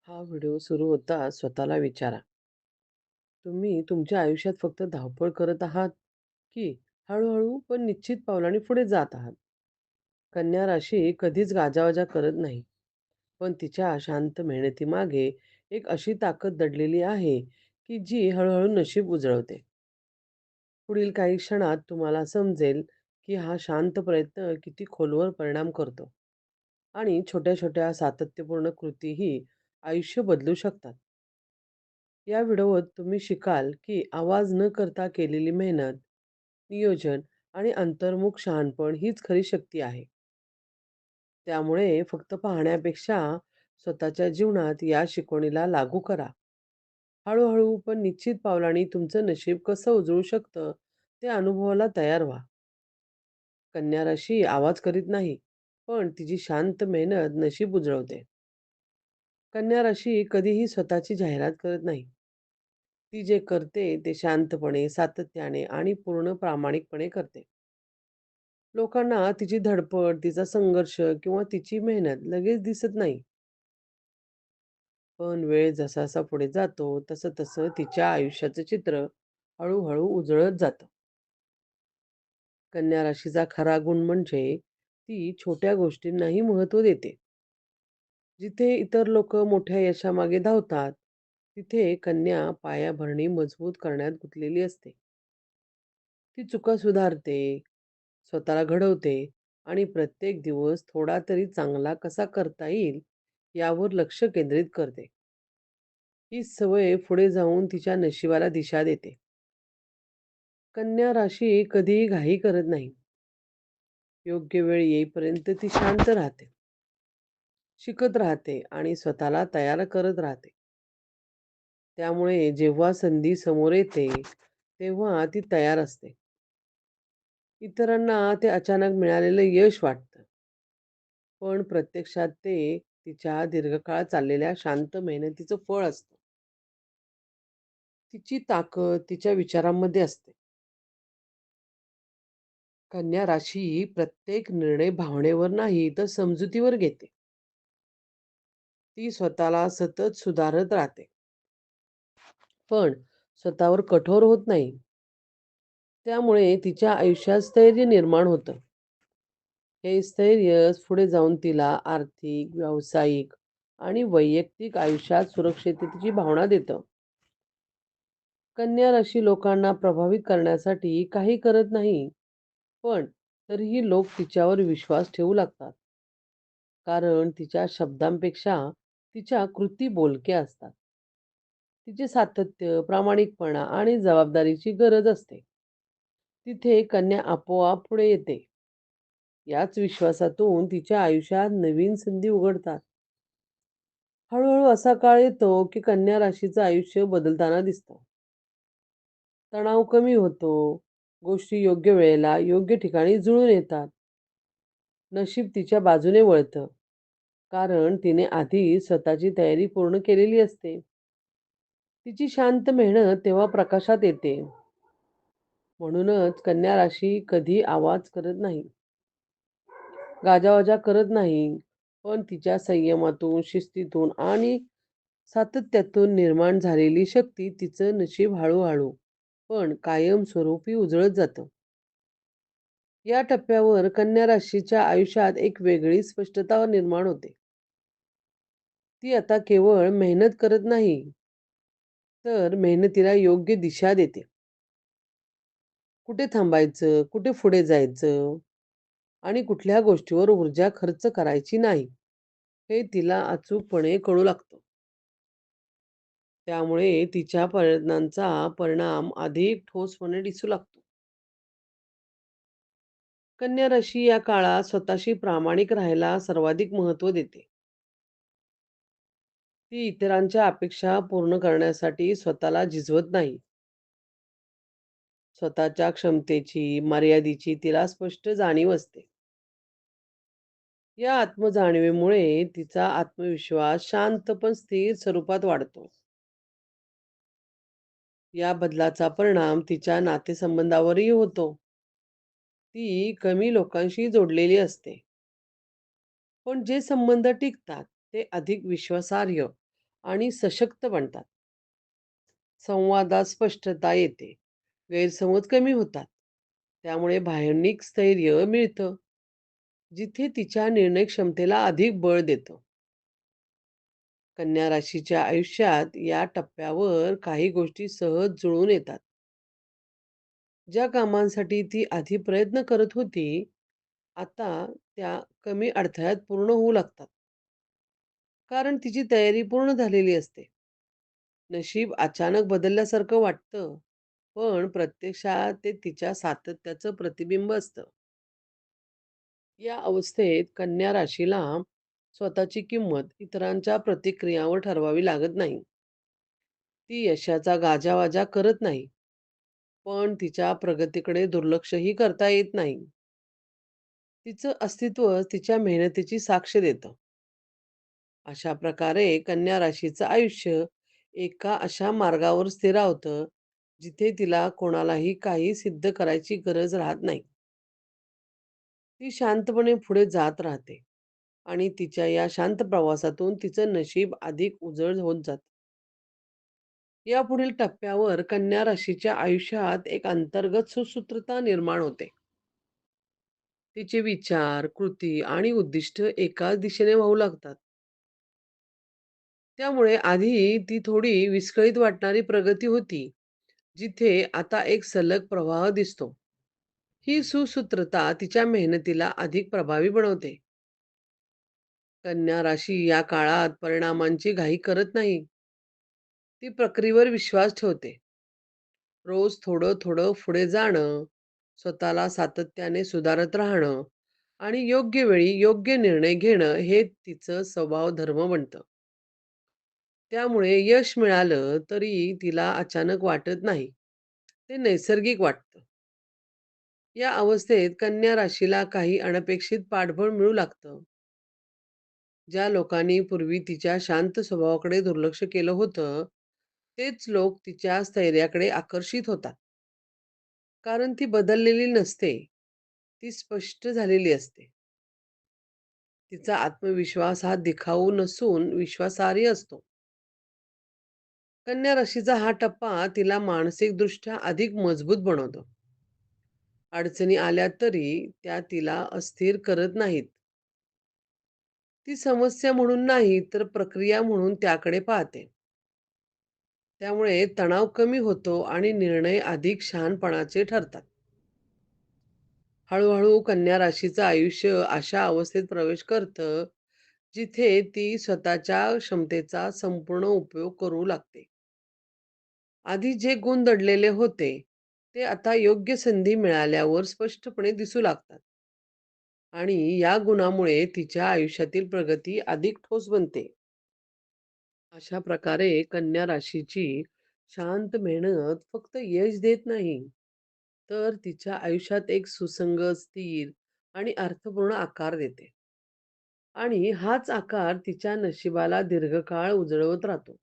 हा व्हिडिओ सुरू होता स्वतःला विचारा, तुम्ही तुमच्या आयुष्यात फक्त धावपळ करत आहात की हळूहळू पण निश्चित पावलाने पुढे जात आहात? कन्या राशी कधीच गाजावाजा करत नाही, पण तिच्या शांत मेहनतीमागे एक अशी ताकद दडलेली आहे की जी हळूहळू नशीब उजळवते. पुढील काही क्षणात तुम्हाला समजेल की हा शांत प्रयत्न किती खोलवर परिणाम करतो आणि छोट्या छोट्या सातत्यपूर्ण कृतीही आयुष्य बदलू शकतात. या व्हिडिओत तुम्ही शिकाल की आवाज न करता केलेली मेहनत, नियोजन आणि अंतर्मुख शहाणपण हीच खरी शक्ती आहे. त्यामुळे फक्त पाहण्यापेक्षा स्वतःच्या जीवनात या शिकवणीला लागू करा. हळूहळू पण निश्चित पावलांनी तुमचं नशीब कसं उजळू शकतं ते अनुभवायला तयार व्हा. कन्या राशी आवाज करीत नाही, पण तिची शांत मेहनत नशीब उजळवते. कन्या राशी कधीही स्वतःची जाहिरात करत नाही. ती जे करते ते शांतपणे, सातत्याने आणि पूर्ण प्रामाणिकपणे करते. लोकांना तिची धडपड, तिचा संघर्ष किंवा तिची मेहनत लगेच दिसत नाही. पण वेळ जसा पुढे जातो, तसं तिच्या आयुष्याचं चित्र हळू उजळत जातं. कन्या राशीचा खरा गुण म्हणजे ती छोट्या गोष्टींनाही महत्त्व देते. जिथे इतर लोकं मोठ्या यशामागे धावतात, तिथे कन्या पायाभरणी मजबूत करण्यात गुंतलेली असते. ती चुका सुधारते, स्वतःला घडवते आणि प्रत्येक दिवस थोडा तरी चांगला कसा करता येईल यावर लक्ष केंद्रित करते. ही सवय पुढे जाऊन तिच्या नशिबाला दिशा देते. कन्या राशी कधीही घाई करत नाही. योग्य वेळ येईपर्यंत ती शांत राहते, शिकत राहते आणि स्वतःला तयार करत राहते. त्यामुळे जेव्हा संधी समोर येते, तेव्हा ती तयार असते. इतरांना ते अचानक मिळालेलं यश वाटतं, पण प्रत्यक्षात ते तिच्या दीर्घकाळ चाललेल्या शांत मेहनतीचं फळ असतं. तिची ताकद तिच्या विचारांमध्ये असते. कन्या राशी ही प्रत्येक निर्णय भावनेवर नाही तर समजुतीवर घेते. ती स्वतःला सतत सुधारत राहते, पण स्वतःवर कठोर होत नाही. त्यामुळे तिच्या आयुष्यात स्थैर्य निर्माण होतं. हे स्थैर्य पुढे जाऊन तिला आर्थिक, व्यावसायिक आणि वैयक्तिक आयुष्यात सुरक्षिततेची भावना देतं. कन्या राशी लोकांना प्रभावित करण्यासाठी काही करत नाही, पण तरीही लोक तिच्यावर विश्वास ठेवू लागतात. कारण तिच्या शब्दांपेक्षा तिच्या कृती बोलक्या असतात. तिचे सातत्य, प्रामाणिकपणा आणि जबाबदारीची गरज असते. तिथे कन्या आपोआप पुढे येते. याच विश्वासातून तिच्या आयुष्यात नवीन संधी उघडतात. हळूहळू असा काळ येतो की कन्या राशीचं आयुष्य बदलताना दिसतं. तणाव कमी होतो. गोष्टी योग्य वेळेला, योग्य ठिकाणी जुळून येतात. नशीब तिच्या बाजूने वळतं. कारण तिने आधी स्वतःची तयारी पूर्ण केलेली असते. तिची शांत मेहनत तेव्हा प्रकाशात येते. म्हणूनच कन्या राशी कधी आवाज करत नाही, गाजावाजा करत नाही. पण तिच्या संयमातून, शिस्तीतून आणि सातत्यातून निर्माण झालेली शक्ती तिचं नशीब हळूहळू पण कायमस्वरूपी उजळत जातं. या टप्प्यावर कन्या राशीच्या आयुष्यात एक वेगळी स्पष्टता निर्माण होते. ती आता केवळ मेहनत करत नाही, तर मेहनतीला योग्य दिशा देते. कुठे थांबायचं, कुठे पुढे जायचं आणि कुठल्या गोष्टीवर ऊर्जा खर्च करायची नाही, हे तिला अचूकपणे कळू लागतं. त्यामुळे तिच्या प्रयत्नांचा परिणाम अधिक ठोसपणे दिसू लागतो. कन्या राशी या काळात स्वतःशी प्रामाणिक राहायला सर्वाधिक महत्त्व देते. ती इतरांच्या अपेक्षा पूर्ण करण्यासाठी स्वतःला झिजवत नाही. स्वतःच्या क्षमतेची, मर्यादेची तिला स्पष्ट जाणीव असते. या आत्मजाणीवेमुळे तिचा आत्मविश्वास शांत पण स्थिर स्वरूपात वाढतो. या बदलाचा परिणाम तिच्या नातेसंबंधावरही होतो. ती कमी लोकांशी जोडलेली असते. पण जे संबंध टिकतात ते अधिक विश्वासार्ह आणि सशक्त बनतात. संवादात स्पष्टता येते. गैरसमज कमी होतात. त्यामुळे भावनिक स्थैर्य मिळतं, जिथे तिच्या निर्णय क्षमतेला अधिक बळ देतं. कन्या राशीच्या आयुष्यात या टप्प्यावर काही गोष्टी सहज जुळून येतात. ज्या कामांसाठी ती आधी प्रयत्न करत होती, आता त्या कमी अडथळ्यात पूर्ण होऊ लागतात. कारण तिची तयारी पूर्ण झालेली असते. नशीब अचानक बदलल्यासारखं वाटतं, पण प्रत्यक्षात ते तिच्या सातत्याचं प्रतिबिंब असतं. या अवस्थेत कन्या राशीला स्वतःची किंमत इतरांच्या प्रतिक्रियावर ठरवावी लागत नाही. ती यशाचा गाजावाजा करत नाही, पण तिच्या प्रगतीकडे दुर्लक्षही करता येत नाही. तिचं अस्तित्व तिच्या मेहनतीची साक्ष देतं. अशा प्रकारे कन्या राशीचं आयुष्य एका अशा मार्गावर स्थिरावतं, जिथे तिला कोणालाही काही सिद्ध करायची गरज राहत नाही. ती शांतपणे पुढे जात राहते आणि तिच्या या शांत प्रवासातून तिचं नशीब अधिक उजळ होत जातं. यापुढील टप्प्यावर कन्या राशीच्या आयुष्यात एक अंतर्गत सुसूत्रता निर्माण होते. तिचे विचार, कृती आणि उद्दिष्ट एकाच दिशेने वाहू लागतात. त्यामुळे आधी ती थोडी विस्कळीत वाटणारी प्रगती होती, जिथे आता एक सलग प्रवाह दिसतो. ही सुसूत्रता तिच्या मेहनतीला अधिक प्रभावी बनवते. कन्या राशी या काळात परिणामांची घाई करत नाही. ती प्रक्रियेवर विश्वास ठेवते. रोज थोडं-थोडं पुढे जाणं, स्वतःला सातत्याने सुधारत राहणं आणि योग्य वेळी योग्य निर्णय घेणं हे तिचं स्वभाव धर्म बनतं. त्यामुळे यश मिळालं तरी तिला अचानक वाटत नाही. ते नैसर्गिक वाटतं. या अवस्थेत कन्या राशीला काही अनपेक्षित पाठबळ मिळू लागतं. ज्या लोकांनी पूर्वी तिच्या शांत स्वभावाकडे दुर्लक्ष केलं होतं, तेच लोक तिच्या स्थैर्याकडे आकर्षित होतात. कारण ती बदललेली नसते. ती स्पष्ट झालेली असते. तिचा आत्मविश्वास हा दिखाऊ नसून विश्वासार्ह असतो. कन्या राशीचा हा टप्पा तिला मानसिकदृष्ट्या अधिक मजबूत बनवतो. अडचणी आल्या तरी त्या तिला अस्थिर करत नाहीत. ती समस्या म्हणून नाही, तर प्रक्रिया म्हणून त्याकडे पाहते. त्यामुळे तणाव कमी होतो आणि निर्णय अधिक शहाणपणाचे ठरतात. हळू-हळू कन्या राशीचं आयुष्य अशा अवस्थेत प्रवेश करतं, जिथे ती स्वतःच्या क्षमतेचा संपूर्ण उपयोग करू लागते. आधी जे गुण दडलेले होते, ते आता योग्य संधी मिळाल्यावर स्पष्टपणे दिसू लागतात. आणि या गुणामुळे तिच्या आयुष्यातील प्रगती अधिक ठोस बनते. अशा प्रकारे कन्या राशीची शांत मेहनत फक्त यश देत नाही, तर तिच्या आयुष्यात एक सुसंगत, स्थिर आणि अर्थपूर्ण आकार देते. आणि हाच आकार तिच्या नशिबाला दीर्घकाळ उजळवत राहतो.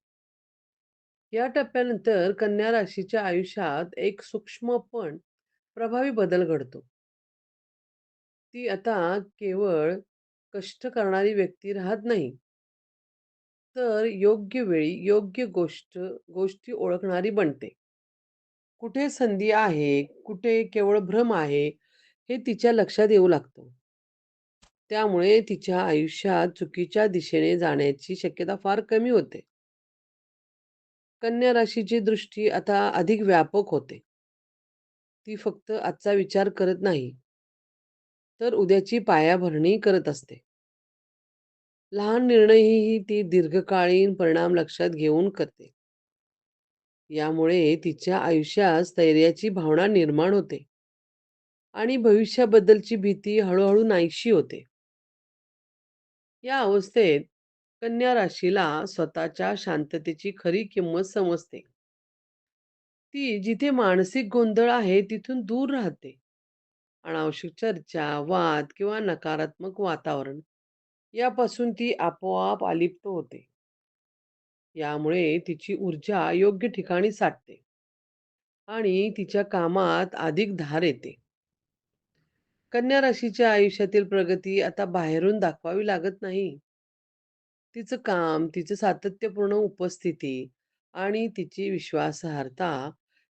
या टप्प्यानंतर कन्या राशीच्या आयुष्यात एक सूक्ष्म पण प्रभावी बदल घडतो. ती आता केवळ कष्ट करणारी व्यक्ती राहत नाही, तर योग्य वेळी योग्य गोष्टी ओळखणारी बनते. कुठे संधी आहे, कुठे केवळ भ्रम आहे, हे तिच्या लक्षात येऊ लागतं. त्यामुळे तिच्या आयुष्यात चुकीच्या दिशेने जाण्याची शक्यता फार कमी होते. कन्या राशीची दृष्टी आता अधिक व्यापक होते. ती फक्त आजचा विचार करत नाही, तर उद्याची पायाभरणी करत असते. लहान निर्णयही ती दीर्घकालीन परिणाम लक्षात घेऊन करते. यामुळे तिच्या आयुष्यात स्थैर्याची भावना निर्माण होते आणि भविष्याबद्दलची भीती हळूहळू नाहीशी होते. या अवस्थेत कन्या राशीला स्वतःच्या शांततेची खरी किंमत समजते. ती जिथे मानसिक गोंधळ आहे तिथून दूर राहते. अनावश्यक चर्चा, वाद किंवा नकारात्मक वातावरण यापासून ती आपोआप अलिप्त होते. यामुळे तिची ऊर्जा योग्य ठिकाणी साठते आणि तिच्या कामात अधिक धार येते. कन्या राशीच्या आयुष्यातील प्रगती आता बाहेरून दाखवावी लागत नाही. तिचं काम, तिचं सातत्यपूर्ण उपस्थिती आणि तिची विश्वासार्हता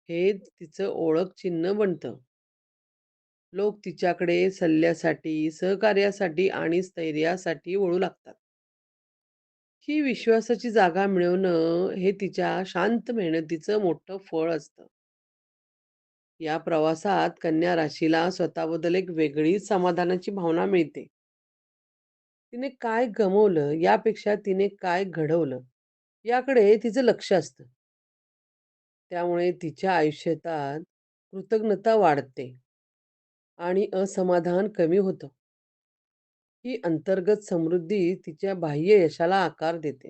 हे तिचं ओळख चिन्ह बनतं. लोक तिच्याकडे सल्ल्यासाठी, सहकार्यासाठी आणि स्थैर्यासाठी वळू लागतात. ही विश्वासाची जागा मिळवणं हे तिच्या शांत मेहनतीचं मोठं फळ असतं. या प्रवासात कन्या राशीला स्वतःबद्दल एक वेगळीच समाधानाची भावना मिळते. तिने काय गमावलं यापेक्षा तिने काय घडवलं याकडे तिचं लक्ष असतं. त्यामुळे तिच्या आयुष्यात कृतज्ञता वाढते आणि असमाधान कमी होतं. ही अंतर्गत समृद्धी तिच्या बाह्य यशाला आकार देते.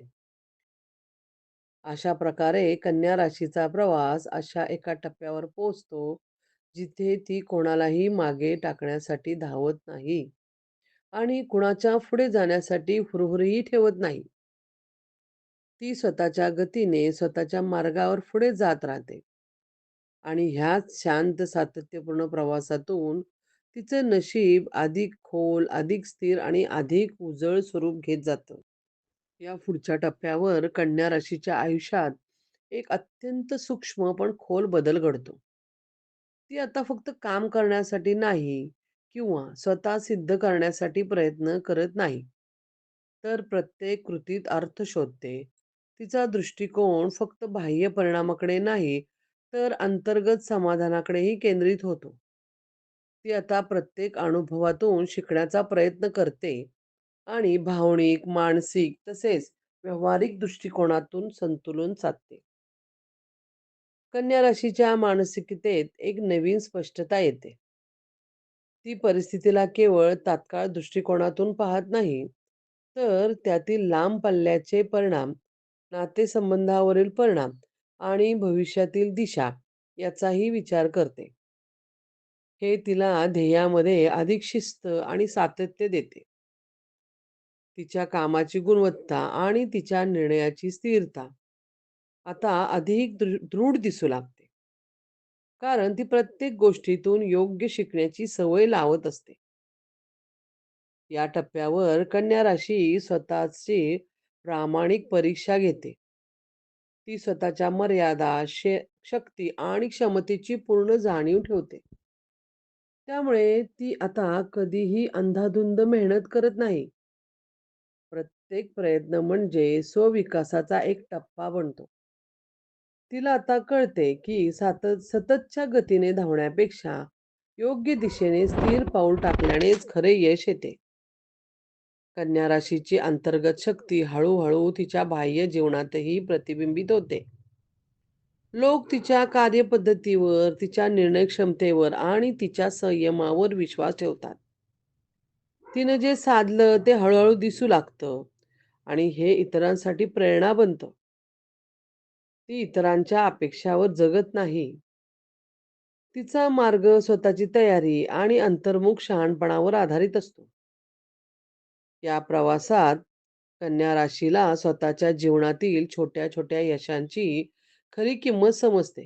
अशा प्रकारे कन्या राशीचा प्रवास अशा एका टप्प्यावर पोहोचतो, जिथे ती कोणालाही मागे टाकण्यासाठी धावत नाही आणि कुणाच्या पुढे जाण्यासाठी हुरहुरही ठेवत नाही. ती स्वतःच्या गतीने, स्वतःच्या मार्गावर पुढे जात राहते आणि ह्याच शांत सातत्यपूर्ण प्रवासातून तिचं नशीब अधिक खोल, अधिक स्थिर आणि अधिक उजळ स्वरूप घेत जातं. या पुढच्या टप्प्यावर कन्या राशीच्या आयुष्यात एक अत्यंत सूक्ष्म पण खोल बदल घडतो. ती आता फक्त काम करण्यासाठी नाही किंवा स्वतः सिद्ध करण्यासाठी प्रयत्न करत नाही, तर प्रत्येक कृतीत अर्थ शोधते. तिचा दृष्टिकोन फक्त बाह्य परिणामाकडे नाही, तर अंतर्गत समाधानाकडेही केंद्रित होतो. ती आता प्रत्येक अनुभवातून शिकण्याचा प्रयत्न करते आणि भावनिक, मानसिक तसेच व्यावहारिक दृष्टिकोनातून संतुलन साधते. कन्या राशीच्या मानसिकतेत एक नवीन स्पष्टता येते. ती परिस्थितीला केवळ तात्काळ दृष्टिकोनातून पाहत नाही, तर त्यातील लांब पल्ल्याचे परिणाम, नातेसंबंधावरील परिणाम आणि भविष्यातील दिशा याचाही विचार करते. हे तिला ध्येयामध्ये अधिक शिस्त आणि सातत्य देते. तिच्या कामाची गुणवत्ता आणि तिच्या निर्णयाची स्थिरता आता अधिक दृढ दिसू लागते. कारण ती प्रत्येक गोष्टीतून योग्य शिकण्याची सवय लावत असते. या टप्प्यावर कन्या राशी स्वतःची प्रामाणिक परीक्षा घेते. ती स्वतःच्या मर्यादा, शक्ती आणि क्षमतेची पूर्ण जाणीव ठेवते. त्यामुळे ती आता कधीही अंधाधुंद मेहनत करत नाही. प्रत्येक प्रयत्न म्हणजे स्वविकासाचा एक टप्पा बनतो. तिला आता कळते की सततच्या गतीने धावण्यापेक्षा योग्य दिशेने स्थिर पाऊल टाकल्यानेच खरे यश येते. कन्या राशीची अंतर्गत शक्ती हळूहळू तिच्या बाह्य जीवनातही प्रतिबिंबित होते. लोक तिच्या कार्यपद्धतीवर, तिच्या निर्णय क्षमतेवर आणि तिच्या संयमावर विश्वास ठेवतात. तिनं जे साधलं ते हळूहळू दिसू लागतं आणि हे इतरांसाठी प्रेरणा बनतं. ती इतरांच्या अपेक्षावर जगत नाही. तिचा मार्ग स्वतःची तयारी आणि अंतर्मुख शहाणपणावर आधारित असतो. या प्रवासात कन्या राशीला स्वतःच्या जीवनातील छोट्या छोट्या यशांची खरी किंमत समजते.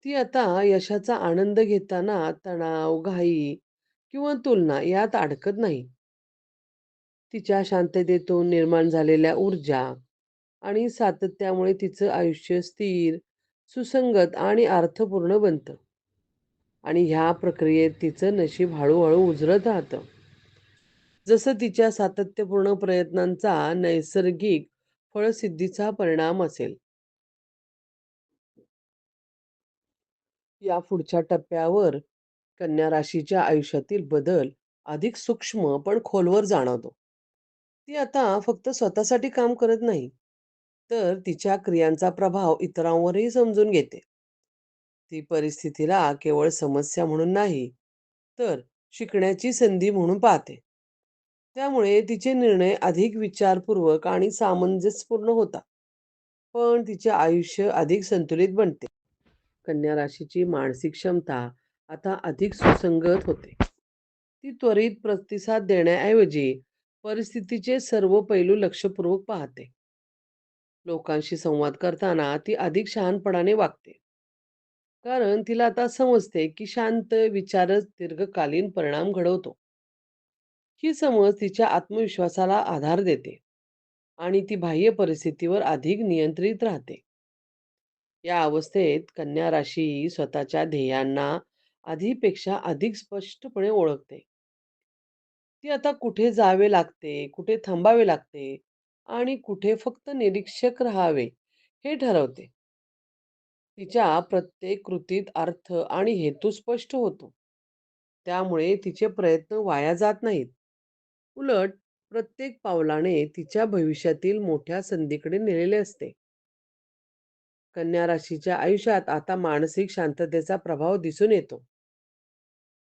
ती आता यशाचा आनंद घेताना तणाव, घाई किंवा तुलना यात अडकत नाही. तिच्या शांततेतून निर्माण झालेल्या ऊर्जा आणि सातत्यामुळे तिचं आयुष्य स्थिर, सुसंगत आणि अर्थपूर्ण बनतं. आणि ह्या प्रक्रियेत तिचं नशीब हळूहळू उजरत राहतं. जसं तिच्या सातत्यपूर्ण प्रयत्नांचा नैसर्गिक फळसिद्धीचा परिणाम असेल. या पुढच्या टप्प्यावर कन्या राशीच्या आयुष्यातील बदल अधिक सूक्ष्म पण खोलवर जाणवतो. ती आता फक्त स्वतःसाठी काम करत नाही, तर तिच्या क्रियांचा प्रभाव इतरांवरही समजून घेते. ती परिस्थितीला केवळ समस्या म्हणून नाही, तर शिकण्याची संधी म्हणून पाहते. त्यामुळे तिचे निर्णय अधिक विचारपूर्वक आणि सामंजस्यपूर्ण होतात. पण तिचे आयुष्य अधिक संतुलित बनते. कन्या राशीची मानसिक क्षमता आता अधिक सुसंगत होते. ती त्वरित प्रतिसाद देण्याऐवजी परिस्थितीचे सर्व पैलू लक्षपूर्वक पाहते. लोकांशी संवाद करताना ती अधिक शहाणपणाने वागते. कारण तिला आता समजते की शांत विचारच दीर्घकालीन परिणाम घडवतो. ही समज तिच्या आत्मविश्वासाला आधार देते. आणि ती बाह्य परिस्थितीवर अधिक नियंत्रित राहते. या अवस्थेत कन्या राशी स्वतःच्या ध्येयांना आधीपेक्षा अधिक स्पष्टपणे ओळखते. ती आता कुठे जावे लागते, कुठे थांबावे लागते आणि कुठे फक्त निरीक्षक राहावे हे ठरवते. तिच्या प्रत्येक कृतीत अर्थ आणि हेतू स्पष्ट होतो. त्यामुळे तिचे प्रयत्न वाया जात नाहीत. उलट प्रत्येक पावलाने तिच्या भविष्यातील मोठ्या संधीकडे नेलेले असते. कन्या राशीच्या आयुष्यात आता मानसिक शांततेचा प्रभाव दिसून येतो.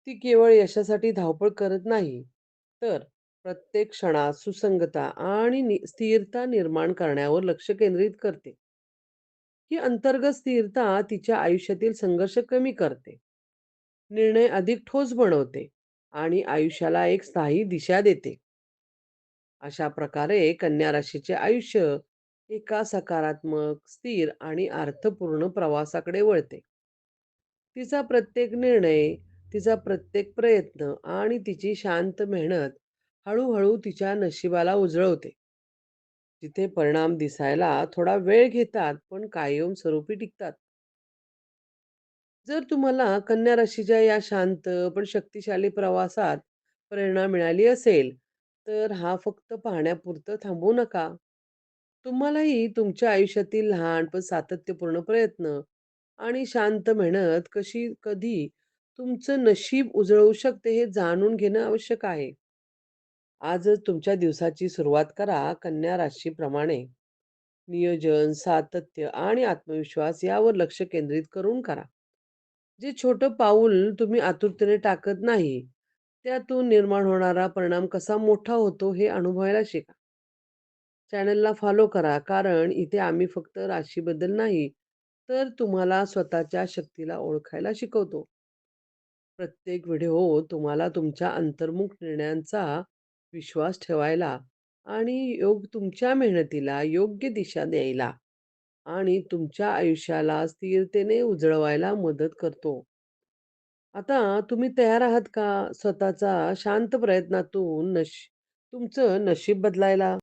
ती केवळ यशासाठी धावपळ करत नाही, तर प्रत्येक क्षणात सुसंगता आणि स्थिरता निर्माण करण्यावर लक्ष केंद्रित करते. ही अंतर्गत स्थिरता तिच्या आयुष्यातील संघर्ष कमी करते, निर्णय अधिक ठोस बनवते आणि आयुष्याला एक स्थायी दिशा देते. अशा प्रकारे कन्या राशीचे आयुष्य एका सकारात्मक, स्थिर आणि अर्थपूर्ण प्रवासाकडे वळते. तिचा प्रत्येक निर्णय, तिचा प्रत्येक प्रयत्न आणि तिची शांत मेहनत हळू-हळू तिच्या नशिबाला उजळवते. जिथे परिणाम दिसायला थोडा वेळ घेतात, पण कायमस्वरूपी टिकतात. जर तुम्हाला कन्या राशीच्या या शांत पण शक्तिशाली प्रवासात प्रेरणा मिळाली असेल, तर हा फक्त पाहण्यापुरतं थांबवू नका. तुम्हालाही तुमच्या आयुष्यातील लहान पण सातत्यपूर्ण प्रयत्न आणि शांत मेहनत कशी कधी तुमचं नशीब उजळवू शकते हे जाणून घेणं आवश्यक आहे. आजच तुमच्या दिवसाची सुरुवात करा कन्या राशीप्रमाणे. नियोजन, सातत्य आणि आत्मविश्वास यावर लक्ष केंद्रित करून करा. जे छोटं पाऊल तुम्ही आतुरतेने टाकत नाही, त्यातून निर्माण होणारा परिणाम कसा मोठा होतो हे अनुभवायला शिका. चॅनलला फॉलो करा, कारण इथे आम्ही फक्त राशीबद्दल नाही, तर तुम्हाला स्वतःच्या शक्तीला ओळखायला शिकवतो. प्रत्येक व्हिडिओ तुम्हाला तुमच्या अंतर्मुख निर्णयांचा विश्वास ठेवायला आणि तुमच्या मेहनतीला योग्य दिशा द्यायला आणि तुमच्या आयुष्याला स्थिरतेने उजळवायला मदत करतो. आता तुम्ही तयार आहात का स्वतःचा शांत प्रयत्नातून तुमचं नशीब बदलायला?